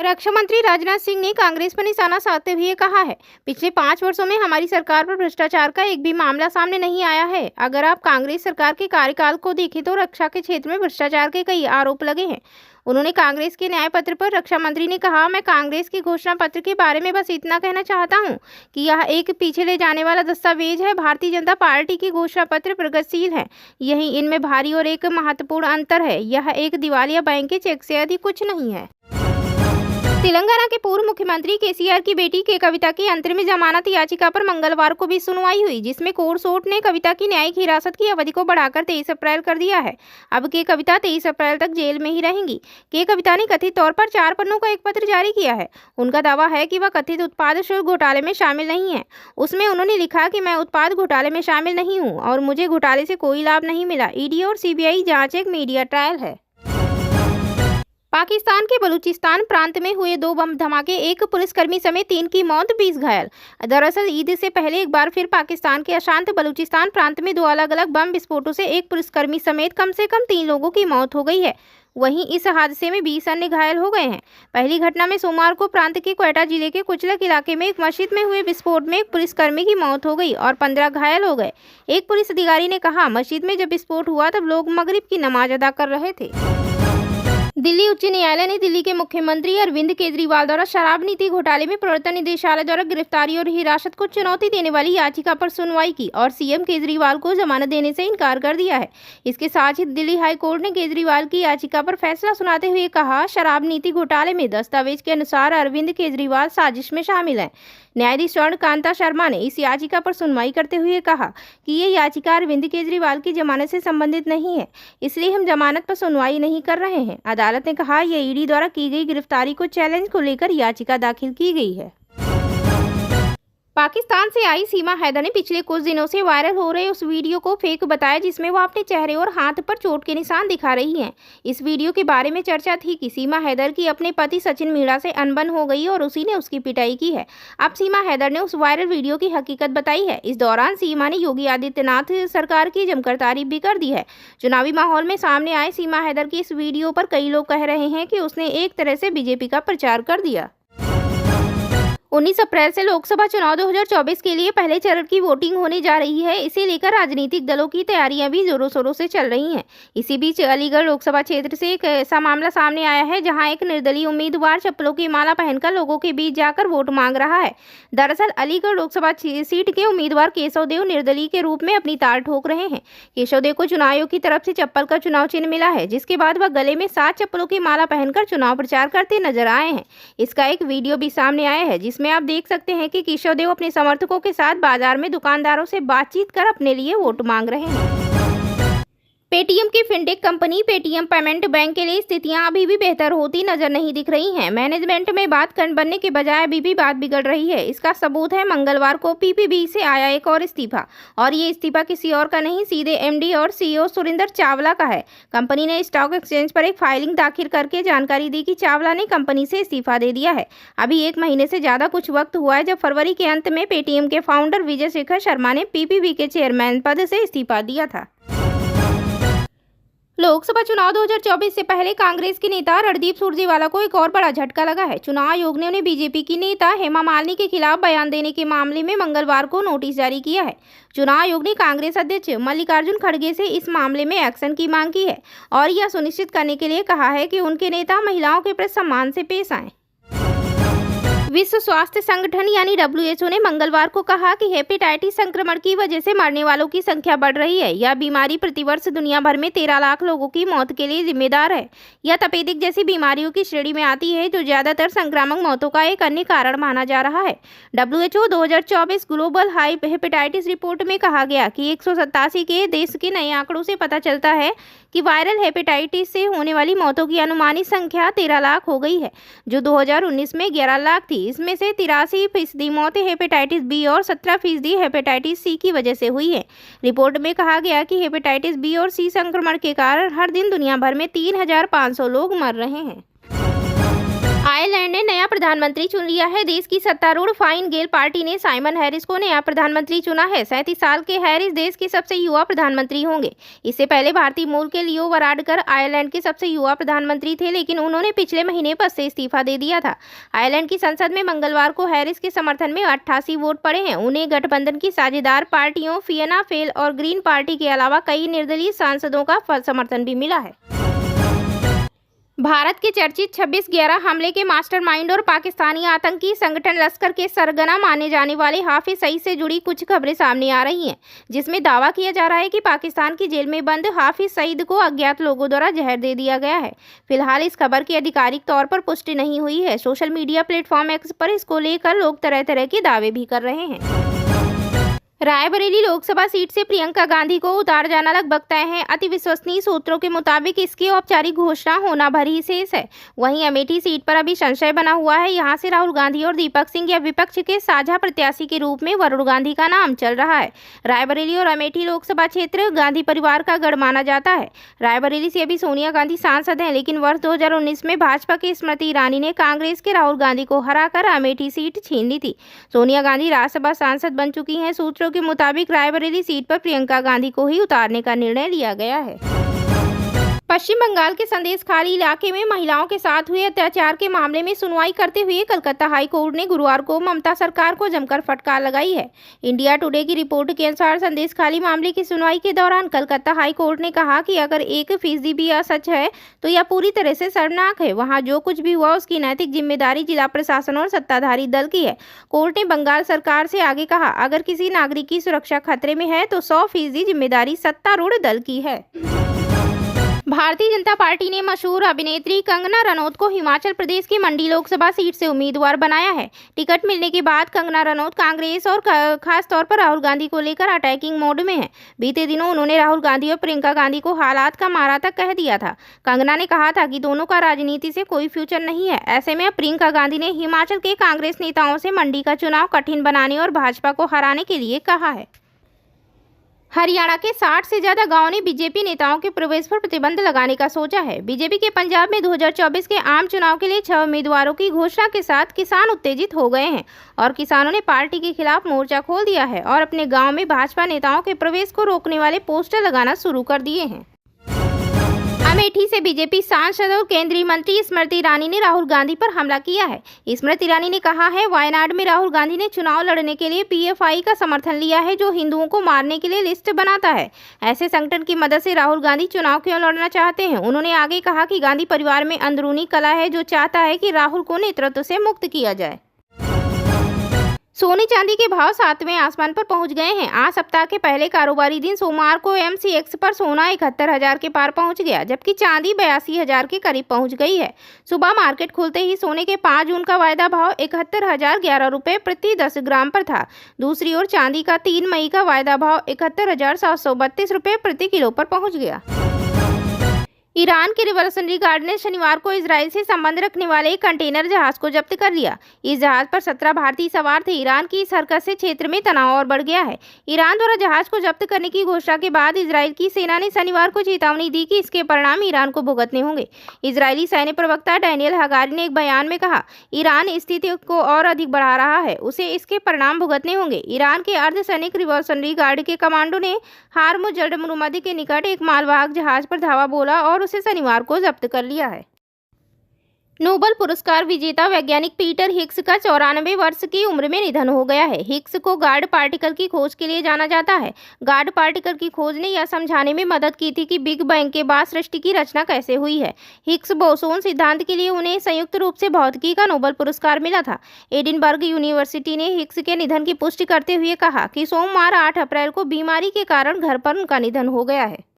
रक्षा मंत्री राजनाथ सिंह ने कांग्रेस पर निशाना साधते हुए कहा है, पिछले 5 वर्षों में हमारी सरकार पर भ्रष्टाचार का एक भी मामला सामने नहीं आया है। अगर आप कांग्रेस सरकार के कार्यकाल को देखें तो रक्षा के क्षेत्र में भ्रष्टाचार के कई आरोप लगे हैं। उन्होंने कांग्रेस के न्याय पत्र पर रक्षा मंत्री ने कहा, मैं कांग्रेस के घोषणा पत्र के बारे में बस इतना कहना चाहता हूं कि यह एक पीछे ले जाने वाला दस्तावेज है। भारतीय जनता पार्टी की घोषणा पत्र प्रगतिशील है, यही इनमें भारी और एक महत्वपूर्ण अंतर है। यह एक दिवालिया बैंक के चेक से अधिक कुछ नहीं है। तेलंगाना के पूर्व मुख्यमंत्री केसीआर की बेटी के कविता की अंतरिम जमानत याचिका पर मंगलवार को भी सुनवाई हुई, जिसमें कोर्ट ने कविता की न्यायिक हिरासत की अवधि को बढ़ाकर 23 अप्रैल कर दिया है। अब के कविता 23 अप्रैल तक जेल में ही रहेंगी। के कविता ने कथित तौर पर 4 पन्नों का एक पत्र जारी किया है। उनका दावा है कि वह कथित उत्पाद शुल्क घोटाले में शामिल नहीं है। उसमें उन्होंने लिखा कि मैं उत्पाद घोटाले में शामिल नहीं हूँ और मुझे घोटाले से कोई लाभ नहीं मिला। ईडी और सीबीआई जांच एक मीडिया ट्रायल है। पाकिस्तान के बलूचिस्तान प्रांत में हुए 2 बम धमाके, एक पुलिसकर्मी समेत 3 की मौत, 20 घायल। दरअसल ईद से पहले एक बार फिर पाकिस्तान के अशांत बलूचिस्तान प्रांत में 2 अलग अलग बम विस्फोटों से एक पुलिसकर्मी समेत कम से कम 3 लोगों की मौत हो गई है। वहीं इस हादसे में 20 अन्य घायल हो गए हैं। पहली घटना में सोमवार को प्रांत के क्वेटा जिले के कुचलक इलाके में एक मस्जिद में हुए विस्फोट में एक पुलिसकर्मी की मौत हो गई और 15 घायल हो गए। एक पुलिस अधिकारी ने कहा, मस्जिद में जब विस्फोट हुआ तब लोग मगरिब की नमाज अदा कर रहे थे। दिल्ली उच्च न्यायालय ने दिल्ली के मुख्यमंत्री अरविंद केजरीवाल द्वारा शराब नीति घोटाले में प्रवर्तन निदेशालय द्वारा गिरफ्तारी और हिरासत को चुनौती देने वाली याचिका पर सुनवाई की और सीएम केजरीवाल को जमानत देने से इनकार कर दिया है। इसके साथ ही दिल्ली हाई कोर्ट ने केजरीवाल की याचिका पर फैसला सुनाते हुए कहा, शराब नीति घोटाले में दस्तावेज के अनुसार अरविंद केजरीवाल साजिश में शामिल हैं। न्यायाधीश स्वर्णकांता शर्मा ने इस याचिका पर सुनवाई करते हुए कहा कि ये याचिका अरविंद केजरीवाल की जमानत से संबंधित नहीं है, इसलिए हम जमानत पर सुनवाई नहीं कर रहे हैं। अदालत ने कहा, यह ईडी द्वारा की गई गिरफ्तारी को चैलेंज को लेकर याचिका दाखिल की गई है। पाकिस्तान से आई सीमा हैदर ने पिछले कुछ दिनों से वायरल हो रहे उस वीडियो को फेक बताया जिसमें वो अपने चेहरे और हाथ पर चोट के निशान दिखा रही हैं। इस वीडियो के बारे में चर्चा थी कि सीमा हैदर की अपने पति सचिन मीणा से अनबन हो गई और उसी ने उसकी पिटाई की है। अब सीमा हैदर ने उस वायरल वीडियो की हकीकत बताई है। इस दौरान सीमा ने योगी आदित्यनाथ सरकार की जमकर तारीफ भी कर दी है। चुनावी माहौल में सामने आए सीमा हैदर की इस वीडियो पर कई लोग कह रहे हैं कि उसने एक तरह से बीजेपी का प्रचार कर दिया। 19 अप्रैल से लोकसभा चुनाव 2024 के लिए पहले चरण की वोटिंग होने जा रही है। इसे लेकर राजनीतिक दलों की तैयारियां भी जोरों शोरों से चल रही हैं। इसी बीच अलीगढ़ लोकसभा क्षेत्र से एक ऐसा मामला सामने आया है जहां एक निर्दलीय उम्मीदवार चप्पलों की माला पहनकर लोगों के बीच जाकर वोट मांग रहा है। दरअसल अलीगढ़ लोकसभा सीट के उम्मीदवार केशव देव निर्दलीय के रूप में अपनी ताल ठोक रहे हैं। केशव देव को चुनाव आयोग की तरफ से चप्पल का चुनाव चिन्ह मिला है, जिसके बाद वह गले में 7 चप्पलों की माला पहनकर चुनाव प्रचार करते नजर आए हैं। इसका एक वीडियो भी सामने आया है जिसमें आप देख सकते हैं कि केशव देव अपने समर्थकों के साथ बाजार में दुकानदारों से बातचीत कर अपने लिए वोट मांग रहे हैं। पेटीएम की fintech company Paytm payment bank के लिए स्थितियां अभी भी बेहतर होती नजर नहीं दिख रही हैं। मैनेजमेंट में बात बनने के बजाय अभी भी बात बिगड़ रही है। इसका सबूत है मंगलवार को पीपीबी से आया एक और इस्तीफा, और ये इस्तीफा किसी और का नहीं, सीधे एमडी और सीईओ सुरिंदर चावला का है। कंपनी ने स्टॉक एक्सचेंज पर एक फाइलिंग दाखिल करके जानकारी दी कि चावला ने कंपनी से इस्तीफा दे दिया है। अभी 1 महीने से ज्यादा कुछ वक्त हुआ है जब फरवरी के अंत में पेटीएम के फाउंडर विजय शेखर शर्मा ने पीपीबी के चेयरमैन पद से इस्तीफा दिया था। लोकसभा चुनाव 2024 से पहले कांग्रेस के नेता रणदीप सुरजेवाला को एक और बड़ा झटका लगा है। चुनाव आयोग ने उन्हें बीजेपी की नेता हेमा मालिनी के खिलाफ बयान देने के मामले में मंगलवार को नोटिस जारी किया है। चुनाव आयोग ने कांग्रेस अध्यक्ष मल्लिकार्जुन खड़गे से इस मामले में एक्शन की मांग की है और यह सुनिश्चित करने के लिए कहा है कि उनके नेता महिलाओं के प्रति सम्मान से पेश आए। विश्व स्वास्थ्य संगठन यानी WHO ने मंगलवार को कहा कि हेपेटाइटिस संक्रमण की वजह से मरने वालों की संख्या बढ़ रही है। यह बीमारी प्रतिवर्ष दुनिया भर में 13 लाख लोगों की मौत के लिए जिम्मेदार है। यह तपेदिक जैसी बीमारियों की श्रेणी में आती है, जो ज्यादातर संक्रामक मौतों का एक अन्य कारण माना जा रहा है। WHO 2024 global high hepatitis report में कहा गया कि 187 के देश के नए आंकड़ों से पता चलता है कि वायरल हेपेटाइटिस से होने वाली मौतों की अनुमानित संख्या 13 लाख हो गई है, जो 2019 में 11 लाख थी। इसमें से 83% मौतें हेपेटाइटिस बी और 17% हेपेटाइटिस सी की वजह से हुई है। रिपोर्ट में कहा गया कि हेपेटाइटिस बी और सी संक्रमण के कारण हर दिन दुनिया भर में 3,500 लोग मर रहे हैं। आयरलैंड ने नया प्रधानमंत्री चुन लिया है। देश की सत्तारूढ़ फाइन गेल पार्टी ने साइमन हैरिस को नया प्रधानमंत्री चुना है। 37 साल के हैरिस देश के सबसे युवा प्रधानमंत्री होंगे। इससे पहले भारतीय मूल के लियो वराडकर आयरलैंड के सबसे युवा प्रधानमंत्री थे, लेकिन उन्होंने पिछले महीने पद से इस्तीफा दे दिया था। आयरलैंड की संसद में मंगलवार को हैरिस के समर्थन में 88 वोट पड़े हैं। उन्हें गठबंधन की साझेदार पार्टियों फियना फेल और ग्रीन पार्टी के अलावा कई निर्दलीय सांसदों का समर्थन भी मिला है। भारत के चर्चित 26/11 हमले के मास्टरमाइंड और पाकिस्तानी आतंकी संगठन लश्कर के सरगना माने जाने वाले हाफिज सईद से जुड़ी कुछ खबरें सामने आ रही हैं, जिसमें दावा किया जा रहा है कि पाकिस्तान की जेल में बंद हाफिज सईद को अज्ञात लोगों द्वारा जहर दे दिया गया है। फिलहाल इस खबर की आधिकारिक तौर पर पुष्टि नहीं हुई है। सोशल मीडिया प्लेटफॉर्म एक्स पर इसको लेकर लोग तरह तरह के दावे भी कर रहे हैं। रायबरेली लोकसभा सीट से प्रियंका गांधी को उतार जाना लगभग तय है। अति विश्वसनीय सूत्रों के मुताबिक इसकी औपचारिक घोषणा होना भर ही शेष है। वहीं अमेठी सीट पर अभी संशय बना हुआ है। यहां से राहुल गांधी और दीपक सिंह या विपक्ष के साझा प्रत्याशी के रूप में वरुण गांधी का नाम चल रहा है। रायबरेली और अमेठी लोकसभा क्षेत्र गांधी परिवार का गढ़ माना जाता है। रायबरेली से अभी सोनिया गांधी सांसद हैं, लेकिन वर्ष 2019 में भाजपा की स्मृति ईरानी ने कांग्रेस के राहुल गांधी को हराकर अमेठी सीट छीन ली थी। सोनिया गांधी राज्यसभा सांसद बन चुकी हैं। सूत्रों के मुताबिक रायबरेली सीट पर प्रियंका गांधी को ही उतारने का निर्णय लिया गया है। पश्चिम बंगाल के संदेशखाली इलाके में महिलाओं के साथ हुए अत्याचार के मामले में सुनवाई करते हुए कलकत्ता हाई कोर्ट ने गुरुवार को ममता सरकार को जमकर फटकार लगाई है। इंडिया टुडे की रिपोर्ट के अनुसार संदेशखाली मामले की सुनवाई के दौरान कलकत्ता हाई कोर्ट ने कहा कि अगर 1% भी असच है तो यह पूरी तरह से शर्मनाक है। वहां जो कुछ भी हुआ उसकी नैतिक जिम्मेदारी जिला प्रशासन और सत्ताधारी दल की है। कोर्ट ने बंगाल सरकार से आगे कहा, अगर किसी नागरिक की सुरक्षा खतरे में है तो 100% जिम्मेदारी सत्तारूढ़ दल की है। भारतीय जनता पार्टी ने मशहूर अभिनेत्री कंगना रनौत को हिमाचल प्रदेश की मंडी लोकसभा सीट से उम्मीदवार बनाया है। टिकट मिलने के बाद कंगना रनौत कांग्रेस और खास तौर पर राहुल गांधी को लेकर अटैकिंग मोड में है। बीते दिनों उन्होंने राहुल गांधी और प्रियंका गांधी को हालात का मारा तक कह दिया था। कंगना ने कहा था कि दोनों का राजनीति से कोई फ्यूचर नहीं है। ऐसे में अब प्रियंका गांधी ने हिमाचल के कांग्रेस नेताओं से मंडी का चुनाव कठिन बनाने और भाजपा को हराने के लिए कहा है। हरियाणा के 60 से ज्यादा गांवों ने बीजेपी नेताओं के प्रवेश पर प्रतिबंध लगाने का सोचा है। बीजेपी के पंजाब में 2024 के आम चुनाव के लिए 6 उम्मीदवारों की घोषणा के साथ किसान उत्तेजित हो गए हैं और किसानों ने पार्टी के खिलाफ मोर्चा खोल दिया है और अपने गांव में भाजपा नेताओं के प्रवेश को रोकने वाले पोस्टर लगाना शुरू कर दिए हैं। अमेठी से बीजेपी सांसद और केंद्रीय मंत्री स्मृति ईरानी ने राहुल गांधी पर हमला किया है। स्मृति ईरानी ने कहा है, वायनाड में राहुल गांधी ने चुनाव लड़ने के लिए पीएफआई का समर्थन लिया है, जो हिंदुओं को मारने के लिए लिस्ट बनाता है। ऐसे संगठन की मदद से राहुल गांधी चुनाव क्यों लड़ना चाहते हैं। उन्होंने आगे कहा कि गांधी परिवार में अंदरूनी कलह है जो चाहता है कि राहुल को नेतृत्व से मुक्त किया जाए। सोने चांदी के भाव 7वें आसमान पर पहुंच गए हैं। आज सप्ताह के पहले कारोबारी दिन सोमवार को एमसीएक्स पर सोना 71,000 के पार पहुंच गया, जबकि चांदी 82,000 के करीब पहुंच गई है। सुबह मार्केट खुलते ही सोने के 5 जून का वायदा भाव 71,011 रुपये प्रति 10 ग्राम पर था। दूसरी ओर चांदी का 3 मई का वायदा भाव 71,732 रुपये प्रति किलो पर पहुँच गया। ईरान के रिवॉल्यूशनरी गार्ड ने शनिवार को इजराइल से संबंध रखने वाले एक कंटेनर जहाज को जब्त कर लिया। इस जहाज पर 17 भारतीय सवार थे। ईरान की इस हरकत से क्षेत्र में तनाव और बढ़ गया है। ईरान द्वारा जहाज को जब्त करने की घोषणा के बाद इजराइल की सेना ने शनिवार को चेतावनी दी कि इसके परिणाम ईरान को भुगतने होंगे। इजरायली सैन्य प्रवक्ता डैनियल हगारी ने एक बयान में कहा, ईरान स्थिति को और अधिक बढ़ा रहा है, उसे इसके परिणाम भुगतने होंगे। ईरान के अर्धसैनिक रिवॉल्यूशनरी गार्ड के कमांडो ने हार्मुज़ के निकट एक मालवाहक जहाज पर धावा बोला और उसे शनिवार को जब्त कर लिया है। नोबेल पुरस्कार विजेता वैज्ञानिक पीटर हिग्स का 94 वर्ष की उम्र में निधन हो गया है। हिग्स को गार्ड पार्टिकल की खोज के लिए जाना जाता है। गार्ड पार्टिकल की खोज ने यह समझाने में मदद की थी कि बिग बैंग के बाद सृष्टि की रचना कैसे हुई है। हिग्स बोसोन सिद्धांत के लिए उन्हें संयुक्त रूप से भौतिकी का नोबेल पुरस्कार मिला था। एडिनबर्ग यूनिवर्सिटी ने हिग्स के निधन की पुष्टि करते हुए कहा कि सोमवार 8 अप्रैल को बीमारी के कारण घर पर उनका निधन हो गया है।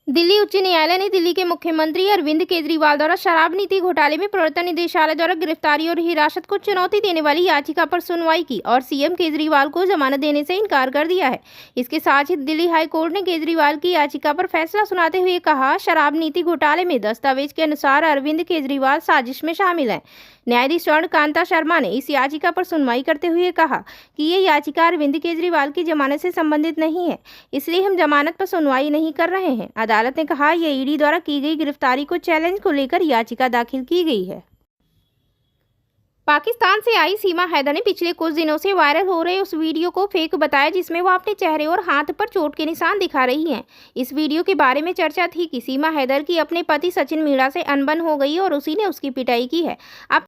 दिल्ली उच्च न्यायालय ने दिल्ली के मुख्यमंत्री अरविंद केजरीवाल द्वारा शराब नीति घोटाले में प्रवर्तन निदेशालय द्वारा गिरफ्तारी और हिरासत को चुनौती देने वाली याचिका पर सुनवाई की और सीएम केजरीवाल को जमानत देने से इनकार कर दिया है। इसके साथ ही दिल्ली हाई कोर्ट ने केजरीवाल की याचिका पर फैसला सुनाते हुए कहा, शराब नीति घोटाले में दस्तावेज के अनुसार अरविंद केजरीवाल साजिश में शामिल हैं। न्यायाधीश स्वर्ण कांता शर्मा ने इस याचिका पर सुनवाई करते हुए कहा कि ये याचिका अरविंद केजरीवाल की जमानत से संबंधित नहीं है, इसलिए हम जमानत पर सुनवाई नहीं कर रहे हैं। अदालत ने कहा, यह ईडी द्वारा की गई गिरफ्तारी को चैलेंज को लेकर याचिका दाखिल की गई है। पाकिस्तान से आई सीमा हैदर ने पिछले कुछ दिनों से वायरल हो रहे उस वीडियो को फेक बताया जिसमें वो अपने चेहरे और हाथ पर चोट के निशान दिखा रही हैं। इस वीडियो के बारे में चर्चा थी कि सीमा हैदर की अपने पति सचिन मीणा से अनबन हो गई और उसी ने उसकी पिटाई की है। अब